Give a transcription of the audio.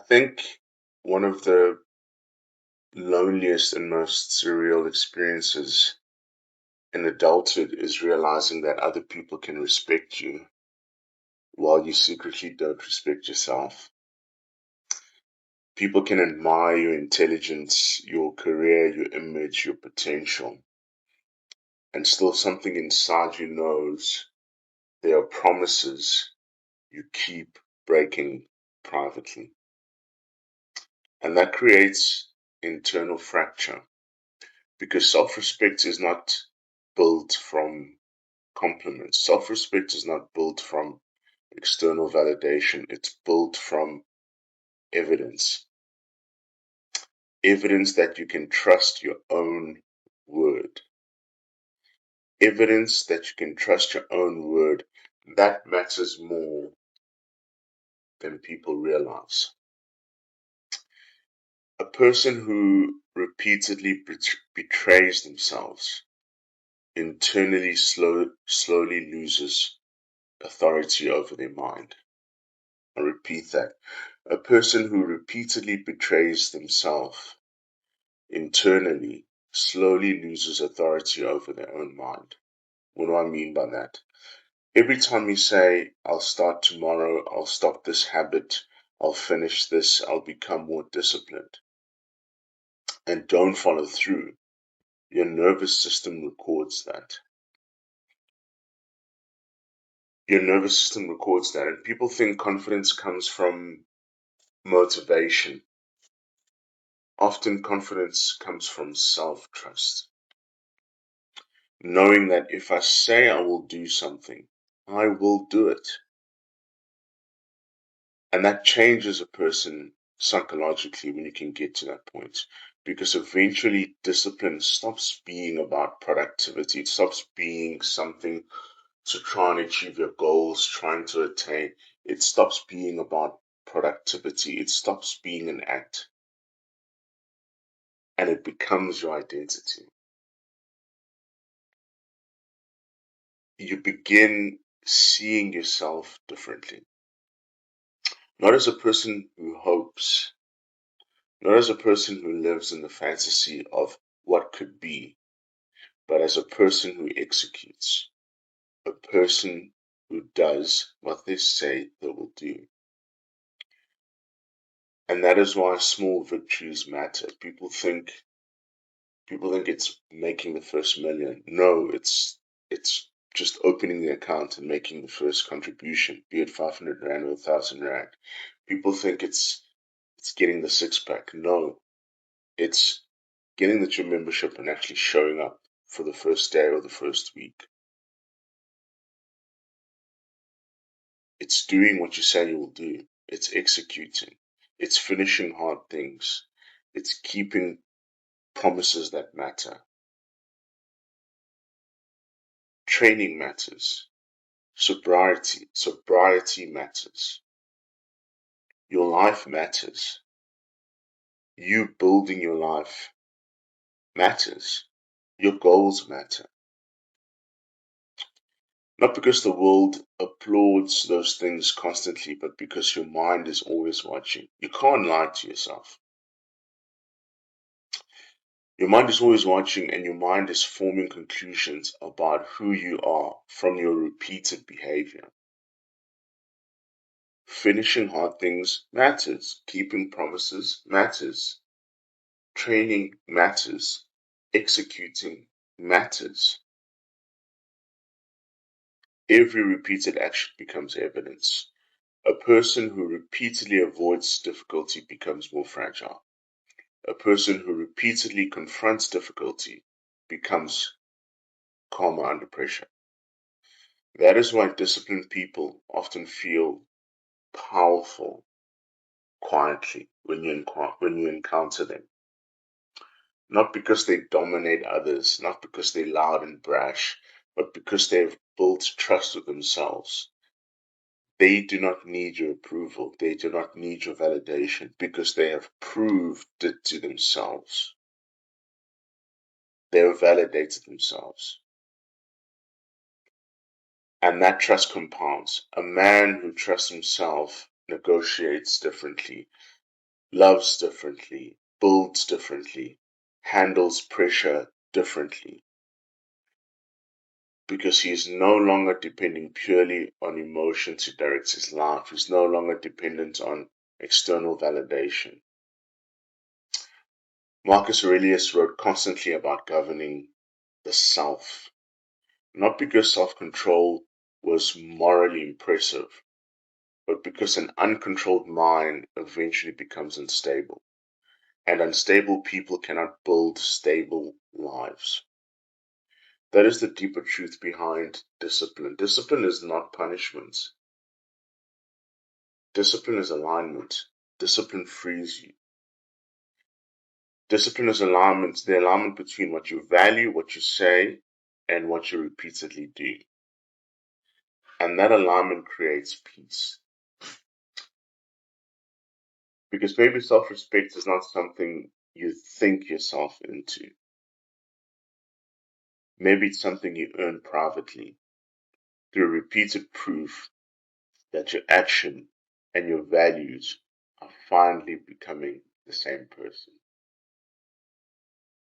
think one of the loneliest and most surreal experiences in adulthood is realizing that other people can respect you while you secretly don't respect yourself. People can admire your intelligence, your career, your image, your potential, and still something inside you knows there are promises you keep breaking privately. And that creates internal fracture because self respect is not built from compliments. Self respect is not built from external validation, it's built from evidence. Evidence that you can trust your own word. Evidence that you can trust your own word. That matters more than people realize. A person who repeatedly betrays themselves internally slowly loses authority over their mind. I repeat that. A person who repeatedly betrays themselves internally slowly loses authority over their own mind. What do I mean by that? Every time you say, I'll start tomorrow, I'll stop this habit, I'll finish this, I'll become more disciplined, and don't follow through, your nervous system records that. Your nervous system records that, and people think confidence comes from motivation. Often confidence comes from self-trust. Knowing that if I say I will do something, I will do it. And that changes a person psychologically when you can get to that point. Because eventually discipline stops being about productivity. It stops being something to try and achieve your goals, trying to attain. It stops being about productivity. It stops being an act and it becomes your identity. You begin seeing yourself differently. Not as a person who hopes, not as a person who lives in the fantasy of what could be, but as a person who executes, a person who does what they say they will do. And that is why small victories matter. People think it's making the first million. No, it's just opening the account and making the first contribution, be it 500 Rand or 1,000 Rand. People think it's getting the six pack. No, it's getting the gym membership and actually showing up for the first day or the first week. It's doing what you say you will do. It's executing. It's finishing hard things. It's keeping promises that matter. Training matters. Sobriety matters. Your life matters. You building your life matters. Your goals matter. Not because the world applauds those things constantly, but because your mind is always watching. You can't lie to yourself. Your mind is always watching, and your mind is forming conclusions about who you are from your repeated behavior. Finishing hard things matters. Keeping promises matters. Training matters. Executing matters. Every repeated action becomes evidence. A person who repeatedly avoids difficulty becomes more fragile. A person who repeatedly confronts difficulty becomes calmer under pressure. That is why disciplined people often feel powerful quietly when you encounter them. Not because they dominate others, not because they're loud and brash, but because they've built trust with themselves. They do not need your approval. They do not need your validation because they have proved it to themselves. They have validated themselves. And that trust compounds. A man who trusts himself negotiates differently. loves differently, builds differently, handles pressure differently, because he is no longer depending purely on emotion to direct his life. He's no longer dependent on external validation. Marcus Aurelius wrote constantly about governing the self, not because self-control was morally impressive, but because an uncontrolled mind eventually becomes unstable, and unstable people cannot build stable lives. That is the deeper truth behind discipline. Discipline is not punishment. Discipline is alignment. Discipline frees you. Discipline is alignment, the alignment between what you value, what you say, and what you repeatedly do. And that alignment creates peace. Because maybe self-respect is not something you think yourself into. Maybe it's something you earn privately through repeated proof that your action and your values are finally becoming the same person.